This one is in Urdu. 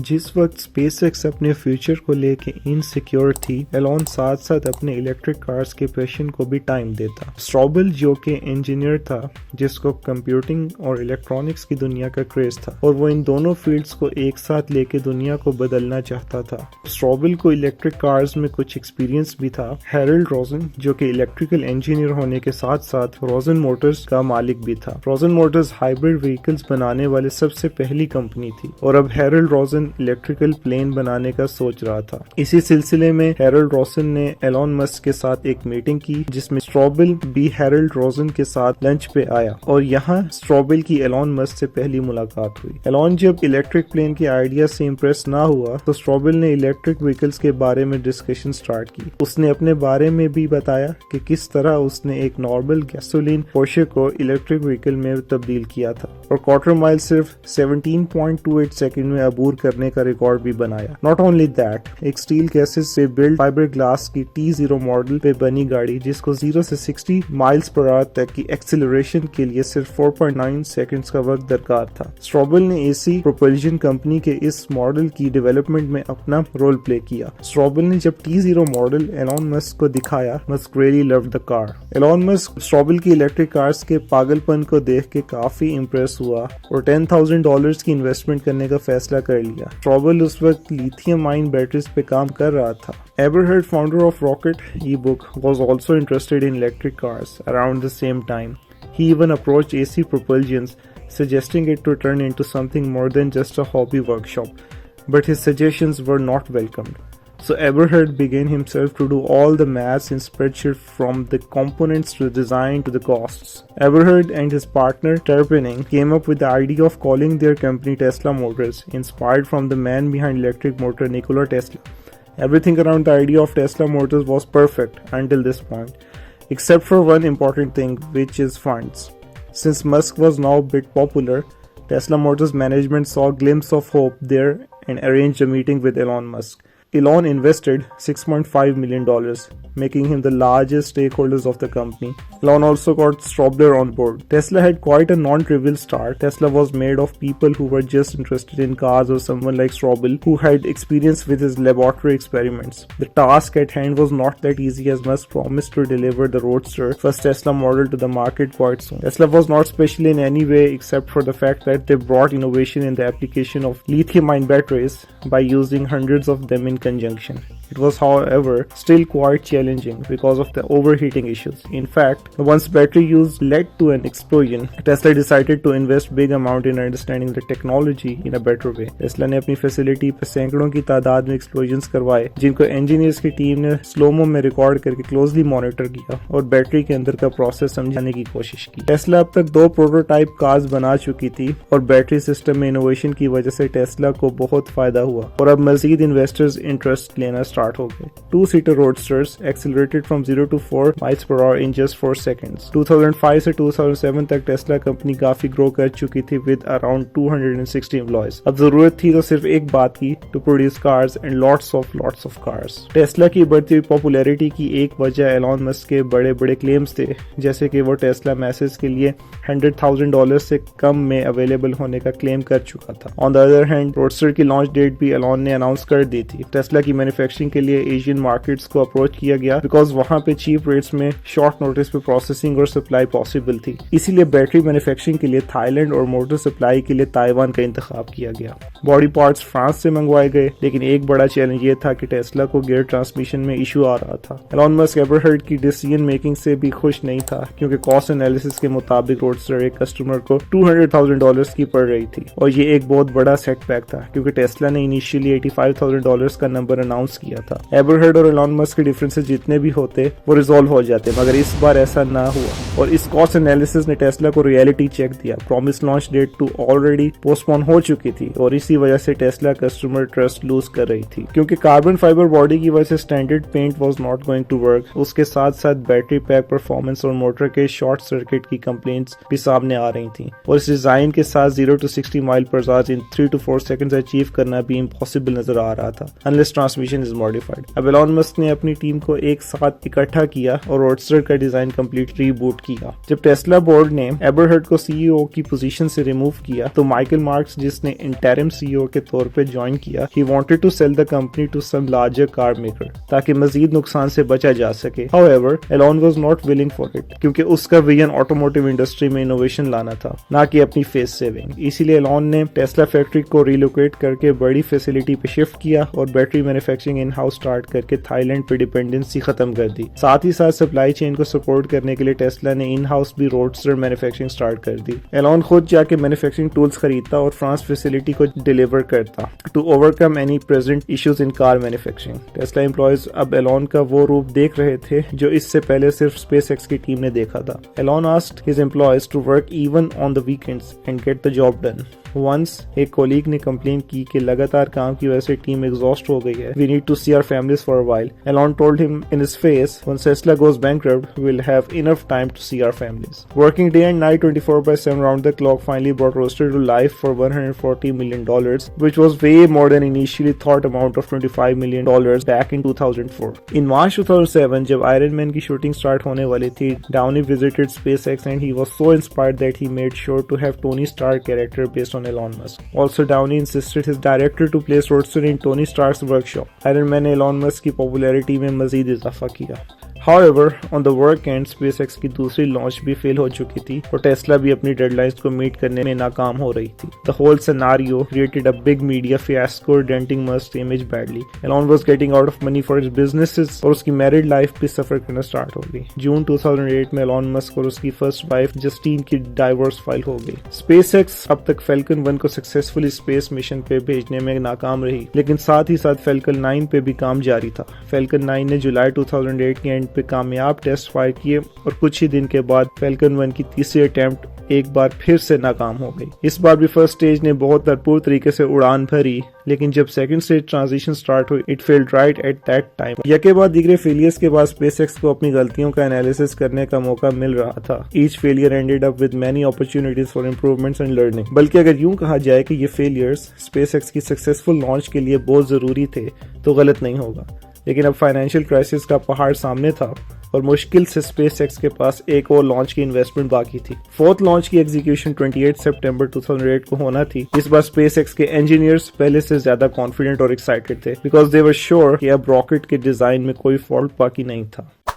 جس وقت اسپیس ایکس اپنے فیوچر کو لے کے انسیکیور تھی، ایلون ساتھ ساتھ اپنے الیکٹرک کارز کے پیشن کو بھی ٹائم دیتا۔ اسٹروبل جو کہ انجینئر تھا جس کو کمپیوٹنگ اور الیکٹرانکس کی دنیا کا کریز تھا، اور وہ ان دونوں فیلڈز کو ایک ساتھ لے کے دنیا کو بدلنا چاہتا تھا۔ اسٹروبل کو الیکٹرک کارز میں کچھ ایکسپیرینس بھی تھا۔ ہیرلڈ روزن جو کہ الیکٹریکل انجینئر ہونے کے ساتھ ساتھ روزن موٹرز کا مالک بھی تھا۔ روزن موٹرز ہائبرڈ وہیکلز بنانے والے سب سے پہلی کمپنی تھی، اور اب ہیرلڈ روزن الیکٹریکل پلین بنانے کا سوچ رہا تھا۔ اسی سلسلے میں ہیرلڈ روزن نے ایلون مسک کے ساتھ ایک میٹنگ کی جس میں اسٹروبل بھی ہیرلڈ روزن کے ساتھ لنچ پہ آیا، اور یہاں اسٹروبل کی ایلون مسک سے پہلی ملاقات ہوئی۔ ایلون جب الیکٹرک پلین کے آئیڈیا سے امپریس نہ ہوا تو اسٹروبل نے الیکٹرک وہیکلز کے بارے میں ڈسکشن سٹارٹ کی۔ اس نے اپنے بارے میں بھی بتایا کہ کس طرح اس نے ایک نارمل گیسولین پورشے کو الیکٹرک وہیکل میں تبدیل کیا تھا، اور کوارٹر مائل صرف 17.28 سیکنڈ میں عبور کرنے کا ریکارڈ بھی بنایا۔ ناٹ اونلی دیٹ، ایک اسٹیل کیسز سے بلڈ فائبر گلاس کی T0 ماڈل پہ بنی گاڑی جس کو 0 سے 60 مائلز پر آور تک کی ایکسیلریشن کے لیے صرف 4.9 سیکنڈز کا وقت درکار تھا۔ اسٹروبل نے AC پروپلشن کمپنی کے اس ماڈل کی ڈیولپمنٹ میں اپنا رول پلے کیا۔ اسٹروبل نے جب T0 ماڈل ایلون مسک کو دکھایا، Musk really loved the car۔ Elon Musk Straubel کی الیکٹرک کارز کے پاگل پن کو دیکھ کے کافی امپریس ہوا اور $10,000 کی انویسٹمنٹ کرنے کا فیصلہ کر لیا۔ اسٹروبل اس وقت لیتھیم آئن بیٹریز پہ کام کر رہا تھا۔ Eberhard, founder of Rocket eBook, was also interested in electric cars around the same time. He even approached AC Propulsions, suggesting it to turn into something more than just a hobby workshop, but his suggestions were not welcomed. So Eberhard began himself to do all the maths in spreadsheet, from the components to the design to the costs. Eberhard and his partner Terpening came up with the idea of calling their company Tesla Motors, inspired from the man behind electric motor Nikola Tesla. Everything around the idea of Tesla Motors was perfect until this point, except for one important thing, which is funds. Since Musk was now a bit popular, Tesla Motors management saw a glimpse of hope there and arranged a meeting with Elon Musk. Elon invested $6.5 million, making him the largest stakeholders of the company. Elon also got Strobler on board. Tesla had quite a non-trivial start. Tesla was made of people who were just interested in cars, or someone like Strobel who had experience with his laboratory experiments. The task at hand was not that easy, as Musk promised to deliver the Roadster, first Tesla model, to the market quite soon. Tesla was not special in any way except for the fact that they brought innovation in the application of lithium-ion batteries by using hundreds of them in conjunction. It was, however, still quite challenging because of the overheating issues. In fact, once battery use led to an explosion, Tesla decided to invest big amount in understanding the technology in a better way. Tesla نے اپنی فیسلٹی پہ سینکڑوں کی تعداد میں ایکسپلوژنز کروائے، جن کو انجینئرز کی ٹیم نے سلومو میں ریکارڈ کر کے کلوزلی مانیٹر کیا اور بیٹری کے اندر کا پروسیس سمجھانے کی کوشش کی۔ ٹیسلا اب تک 2 پروٹوٹائپ کارز بنا چکی تھی، اور بیٹری سسٹم میں انوویشن کی وجہ سے ٹیسلا کو بہت فائدہ ہوا، اور اب مزید انویسٹرز انٹرسٹ لینا اسٹارٹ ہو گئے۔ 2-seater roadsters accelerated from 0 to 4 miles per hour in just 4 seconds. 2005 سے 2007 تک ٹیسلا کمپنی کافی گرو کر چکی تھی with around 260 employees. اب ضرورت تھی تو صرف ایک بات کی، to produce cars and lots of cars. Tesla کی بڑھتی ہوئی پاپولیرٹی کی ایک وجہ ایلون مسک کے بڑے بڑے کلیمز تھے، جیسے کہ وہ ٹیسلا میسز کے لیے $100,000 سے کم میں اویلیبل ہونے کا کلیم کر چکا تھا۔ On the other hand, Roadster کی لانچ ڈیٹ بھی ایلون نے اناؤنس کر دی تھی۔ ٹیسلا کی مینوفیکچرنگ کے لیے ایشین مارکیٹس کو اپروچ کیا گیا بیکاز وہاں پہ چیپ ریٹس میں شارٹ نوٹس پہ پروسیسنگ اور سپلائی پاسبل تھی، اسی لیے بیٹری مینوفیکچرنگ کے لیے تھائی لینڈ اور موٹر سپلائی کے لیے تائیوان کا انتخاب کیا گیا۔ باڈی پارٹس فرانس سے منگوائے گئے، لیکن ایک بڑا چیلنج یہ تھا کہ ٹیسلا کو گیئر ٹرانسمیشن میں ایشو آ رہا تھا۔ ایلون مسک ایبرہرڈ کی ڈیسیژن میکنگ سے بھی خوش نہیں تھا، کیونکہ کاسٹ انالیسس کے مطابق روڈسٹر ایک کسٹمر کو $200,000 کی پڑ رہی تھی، اور یہ ایک بہت بڑا سیٹ بیک تھا، کیونکہ ٹیسلا نے انیشیلی $85,000 کا نمبر اناؤنس کیا تھا۔ ایبرہرڈ اور ایلون مسک کے ڈفرینسز جتنے بھی ہوتے وہ ریزالو ہو جاتے، مگر اس بار ایسا نہ ہوا، اور اس کاسٹ انالیسس نے ٹیسلا کو ریئلٹی چیک دیا۔ Promised launch date to already postpone ہو چکی تھی، اور اسی وجہ سے ٹیسلا کسٹمر ٹرسٹ لوز کر رہی تھی، کیونکہ کاربن فائبر باڈی کی وجہ سے standard paint was not going to work. اس کے ساتھ ساتھ بیٹری پیک پرفارمنس اور موٹر کے شارٹ سرکٹ کی کمپلینٹس بھی سامنے آ رہی تھیں، اور اس ڈیزائن کے ساتھ 0 to 60 مائل پر آور in 3 to 4 seconds اچیو کرنا بھی امپاسبل نظر آ رہا تھا unless transmission is modified. modified. اب ایلون مسک نے اپنی ٹیم کو ایک ساتھ اکٹھا کیا اور روڈسٹر کا ڈیزائن کمپلیٹ ریبوٹ کیا. جب ٹیسلا بورڈ نے ایبرہرڈ کو سی ای او کی پوزیشن سے ریموو کیا تو مائیکل مارکس, جس نے انٹرم سی ای او کے طور پہ جوائن کیا, he wanted to sell the company to some larger car maker تاکہ مزید نقصان سے بچا جا سکے. However, Elon was not willing for it کیونکہ اس کا ویژن آٹوموٹیو انڈسٹری میں انوویشن لانا تھا, نہ کہ اپنی فیس سیونگ. اسی لیے ایلون نے ٹیسلا فیکٹری کو ریلوکیٹ کر کے بڑی فیسلٹی پہ شفٹ کیا اور battery manufacturing in house start کر کے تھائی لینڈ پہ ڈیپینڈنسی ختم کر دی. ساتھ ہی ساتھ سپلائی چین کو سپورٹ کرنے کے لیے ٹیسلا نے ان ہاؤس بھی روڈسٹر مینوفیکچرنگ سٹارٹ کر دی. ایلون خود جا کے مینوفیکچرنگ ٹولز خریدتا اور فرانس فیسلٹی کو ڈیلیور کرتا to overcome any present issues in car manufacturing. Tesla employees اب ایلون کا وہ روپ دیکھ رہے تھے جو اس سے پہلے صرف اسپیس ایکس کی ٹیم نے دیکھا تھا. Elon asked his employees to work even on the weekends and get the job done. Once ایک کولیگ نے کمپلین کی کہ لگاتار کام کی وجہ سے ٹیم ایگزاسٹ ہو گئی ہے. We need to see our families for a while. Elon told him in his face, once Tesla goes bankrupt, we will have enough time to see our families. Working day and night 24/7 round the clock finally brought Roadster to life for $140 million, which was way more than initially thought amount of $25 million back in 2004. In March 2007, جب Iron Man کی شوٹنگ سٹارٹ ہونے والی تھی, Downey visited SpaceX and he was so inspired that he made sure to have Tony Stark character based on Elon Musk. Also, Downey insisted his director to place Roadster in Tony Stark's workshop. Iron Man نے Elon Musk کی پاپولیرٹی میں مزید اضافہ کیا. However, on the work end, SpaceX کی دوسری لانچ بھی فیل ہو چکی تھی اور ٹیسلا بھی اپنی ڈیڈ لائنز کو میٹ کرنے میں ناکام ہو رہی تھی. The whole scenario created a big media fiasco, denting Musk's image badly. Elon was getting out of money for his businesses اور اس کی میرڈ لائف بھی سفر کرنا سٹارٹ ہو گئی. جون 2008 میں ایلون مسک اور اس کی فرسٹ وائف جسٹین کی ڈائیورس فائل ہو گئی. SpaceX اب تک فیلکن 1 کو سکسیسفلی اسپیس مشن پہ بھیجنے میں ناکام رہی, لیکن ساتھ ہی ساتھ فیلکن 9 پہ بھی کام جاری تھا. فیلکن 9 نے جولائی 2008 کے اینڈ پہ کامیاب ٹیسٹ فائر کیے اور کچھ ہی دن کے بعد فیلکن 1 کی تیسری اٹیمپٹ ایک بار پھر سے ناکام ہو گئی. اس بار بھی فرسٹ سٹیج نے بہت بھرپور طریقے سے اڑان بھری, لیکن جب سیکنڈ سٹیج ٹرانزیشن سٹارٹ ہوئی it failed right at that time. یکے بعد دیگرے فیلیئرز کے بعد اسپیس ایکس کو اپنی غلطیوں کا انالیسس کرنے کا موقع مل رہا تھا. Each failure ended up with many opportunities for improvements and learning. بلکہ اگر یوں کہا جائے کہ یہ فیلئرز اسپیس ایکس کی سکسیسفل لانچ کے لیے بہت ضروری تھے تو غلط نہیں ہوگا. لیکن اب فائنینشیل کرائسس کا پہاڑ سامنے تھا اور مشکل سے اسپیس ایکس کے پاس ایک اور لانچ کی انویسٹمنٹ باقی تھی. فورتھ لانچ کی ایگزیکیوشن 28 سپٹمبر 2008 کو ہونا تھی. اس بار اسپیس ایکس کے انجینئرز پہلے سے زیادہ کانفیڈنٹ اور ایکسائٹڈ تھے بیکاز دے ور شیور کہ اب راکٹ کے ڈیزائن میں کوئی فالٹ باقی نہیں تھا.